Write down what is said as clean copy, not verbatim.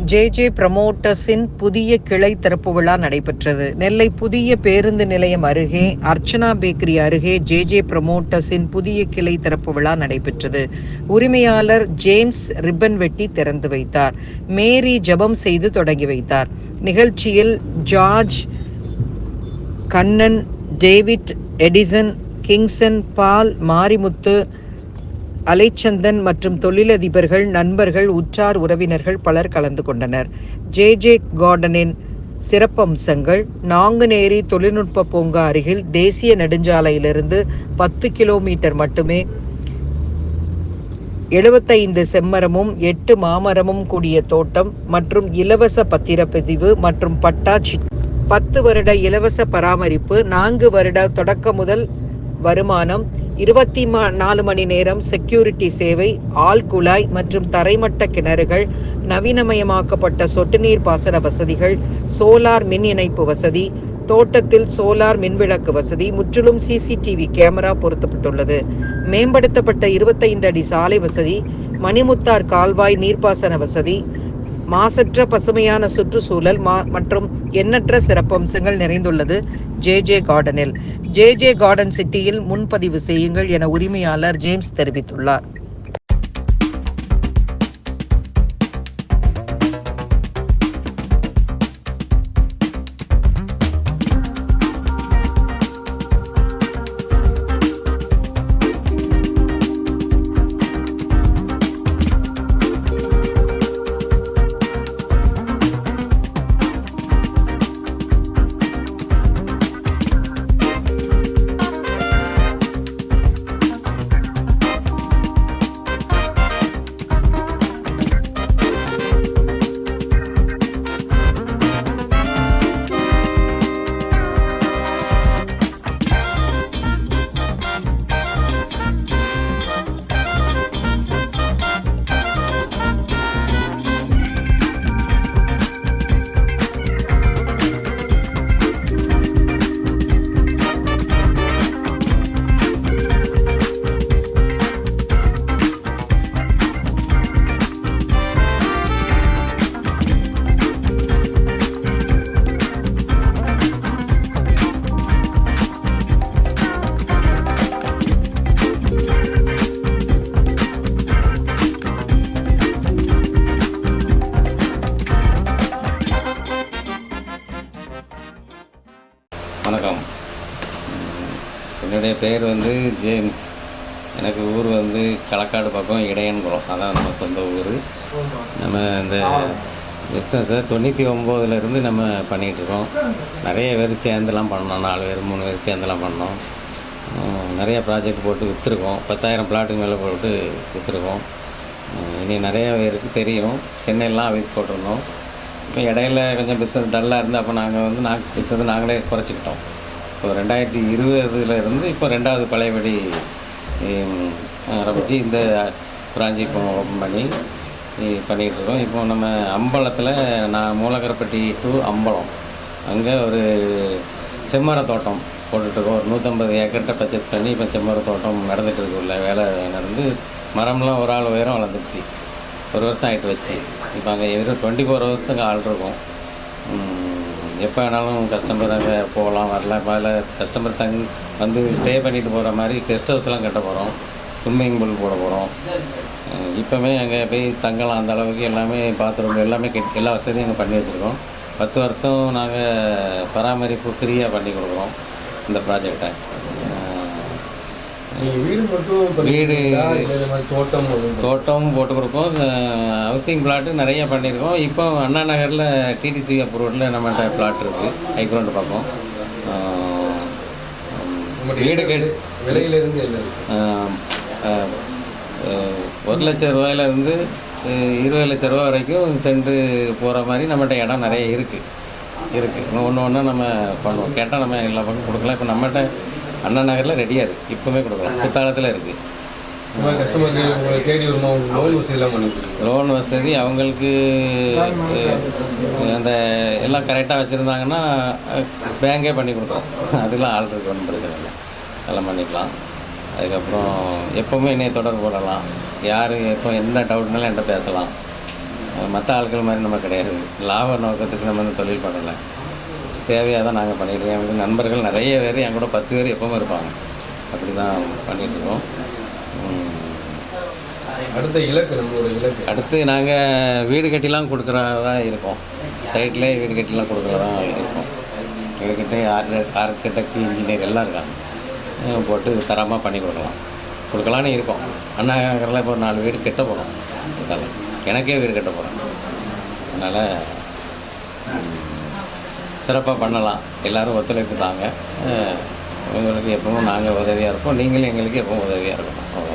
J ப்ரமோட்டர்ஸின் புதிய கிளை திறப்பு விழா நடைபெற்றது. நெல்லை புதிய பேருந்து நிலையம் அருகே அர்ச்சனா பேக்கரி அருகே ஜே ப்ரமோட்டர்ஸின் புதிய கிளை திறப்பு விழா நடைபெற்றது. உரிமையாளர் ஜேம்ஸ் ரிப்பன் வெட்டி திறந்து வைத்தார். மேரி ஜெபம் செய்து தொடங்கி வைத்தார். நிகழ்ச்சியில் ஜார்ஜ், கண்ணன், டேவிட், எடிசன், கிங்சன், பால், மாரிமுத்து, அலைச்சந்தன் மற்றும் தொழிலதிபர்கள், நண்பர்கள், உற்றார் உறவினர்கள் பலர் கலந்து கொண்டனர். ஜே கார்டனின் சிறப்பம்சங்கள்: நாங்குநேரி தொழில்நுட்ப பூங்கா அருகில் தேசிய நெடுஞ்சாலையிலிருந்து 10 கிலோமீட்டர் மட்டுமே 75 செம்மரமும் 8 மாமரமும் கூடிய தோட்டம் மற்றும் இலவச பத்திரப்பதிவு மற்றும் பட்டா 10 வருட இலவச பராமரிப்பு, 4 வருட தொடக்க முதல் வருமானம், 24 மணி நேரம் செக்யூரிட்டி சேவை, ஆழ்குழாய் மற்றும் தரைமட்ட கிணறுகள், நவீனமயமாக்கப்பட்ட சொட்டு நீர் பாசன வசதிகள், சோலார் மின் இணைப்பு வசதி, தோட்டத்தில் சோலார் மின்விளக்கு வசதி, முற்றிலும் சிசிடிவி கேமரா பொருத்தப்பட்டுள்ளது. மேம்படுத்தப்பட்ட 25 அடி சாலை வசதி, மணிமுத்தார் கால்வாய் நீர்ப்பாசன வசதி, மாசற்ற பசுமையான சுற்றுச்சூழல் மற்றும் எண்ணற்ற சிறப்பம்சங்கள் நிறைந்துள்ளது ஜே கார்டனில். ஜே கார்டன் சிட்டியில் முன்பதிவு செய்யுங்கள் என உரிமையாளர் ஜேம்ஸ் தெரிவித்துள்ளார். வணக்கம். என்னுடைய பேர் ஜேம்ஸ். எனக்கு ஊர் களக்காடு பக்கம் இடையன்குளம், அதான் நம்ம சொந்த ஊர். நம்ம இந்த பிஸ்னஸை 99லேருந்து நம்ம பண்ணிகிட்ருக்கோம். நிறைய பேர் சேர்ந்துலாம் பண்ணோம், 4 பேர் 3 பேர் சேர்ந்துலாம் பண்ணோம். நிறைய ப்ராஜெக்ட் போட்டு விற்றுருக்கோம். 10,000 பிளாட்டுக்கு மேலே போட்டு விற்றுருக்கோம். இனி நிறைய பேருக்கு தெரியும். சென்னையெல்லாம் வீட்டு போட்டிருந்தோம். இப்போ இடையில கொஞ்சம் பிஸ்னஸ் டல்லாக இருந்து அப்போ நாங்கள் பிஸ்னஸ் நாங்களே குறைச்சிக்கிட்டோம். இப்போ 2020 இப்போ 2வது பழையபடி ஆரம்பித்து இந்த பிராஞ்சி இப்போ ஓப்பன் பண்ணி பண்ணிகிட்ருக்கோம். இப்போ நம்ம அம்பலத்தில் மூலக்கரப்பட்டி டு அம்பலம் அங்கே ஒரு செம்மர தோட்டம் போட்டுட்ருக்கோம். ஒரு 150 ஏக்கர்கிட்ட பர்ச்சேஸ் பண்ணி இப்போ செம்மர தோட்டம் நடந்துகிட்டு உள்ள வேலை நடந்து மரம்லாம் ஒரு ஆள் உயரம் வளர்ந்துருச்சு. 1 வருஷம் ஆகிட்டு வச்சு. இப்போ அங்கே 24 ஹவர்ஸுக்கு ஆள் இருக்கும். எப்போ வேணாலும் கஸ்டமர் அங்கே போகலாம் வரலாம். இப்போ அதில் கஸ்டமர் ஸ்டே பண்ணிட்டு போகிற மாதிரி கெஸ்ட் ஹவுஸ்லாம் கட்ட போகிறோம். ஸ்விம்மிங் பூல் போட போகிறோம். இப்போவே அங்கே போய் தங்கலாம். அந்த அளவுக்கு எல்லாமே பாத்ரூம் எல்லாமே எல்லா வசதியும் அங்கே பண்ணி வச்சுருக்கோம். 10 வருஷம் நாங்கள் பராமரிப்பு ஃப்ரீயாக பண்ணி கொடுக்குறோம் இந்த ப்ராஜெக்டை. வீடு தோட்டம் போட்டு கொடுப்போம். ஹவுசிங் பிளாட்டு நிறைய பண்ணியிருக்கோம். இப்போ அண்ணா நகரில் டிடிசி அப்ரூவ்டில் நம்மகிட்ட பிளாட் இருக்குது. ஹைக்ரௌண்டு பக்கம். வீடு விலையிலேருந்து 1 லட்ச ரூபாயிலேருந்து 20 லட்ச ரூபா வரைக்கும் சென்று போகிற மாதிரி நம்மகிட்ட இடம் நிறைய இருக்குது. ஒன்று நம்ம பண்ணுவோம். கேட்டால் நம்ம எல்லா பக்கம் கொடுக்கலாம். இப்போ நம்மகிட்ட அண்ணா நகரில் ரெடியாக இருக்குது. இப்போவே கொடுக்கலாம். குத்தாலத்தில் இருக்குது. லோன் வசதி அவங்களுக்கு அந்த எல்லாம் கரெக்டாக வச்சுருந்தாங்கன்னா பேங்கே பண்ணி கொடுக்குறோம். அதெல்லாம் ஆள் இருக்கு, ஒன்றும் பிரச்சனை இல்லை. அதெல்லாம் பண்ணிக்கலாம். அதுக்கப்புறம் எப்போவுமே என்னை தொடர்பு கொள்ளலாம். யார் எப்போ எந்த டவுட்னாலும் என்கிட்ட பேசலாம். மற்ற ஆட்கள் மாதிரி நம்ம கிடையாது. லாப நோக்கத்துக்கு நம்ம வந்து தொழில் பண்ணலை, சேவையாக தான் நாங்கள் பண்ணிகிட்ருக்கோம். எங்களுக்கு நண்பர்கள் நிறைய பேர், என் கூட 10 பேர் எப்பவும் இருப்பாங்க. அப்படி தான் பண்ணிகிட்ருக்கோம். அடுத்த இலக்கு, நம்மளோட இலக்கு அடுத்து நாங்கள் வீடு கட்டிலாம் கொடுக்குறதா இருக்கோம். சைட்லேயே வீடு கட்டிலாம் கொடுக்குறதா இருக்கோம். எங்கள்கிட்ட ஆர்கிடெக்ட், இன்ஜினியர் எல்லாம் இருக்காங்க. போட்டு தரமாக பண்ணி கொடுக்கலான்னு இருக்கோம். அண்ணா நகரில் இப்போ 4 வீடு கட்ட போகிறோம். அதனால் எனக்கே வீடு கட்ட போகிறோம். அதனால் சிறப்பாக பண்ணலாம். எல்லோரும் ஒத்துழைப்பு தாங்க. உங்களுக்கு எப்பவும் நாங்கள் உதவியாக இருப்போம், நீங்களும் எங்களுக்கு எப்பவும் உதவியாக இருக்கணும்.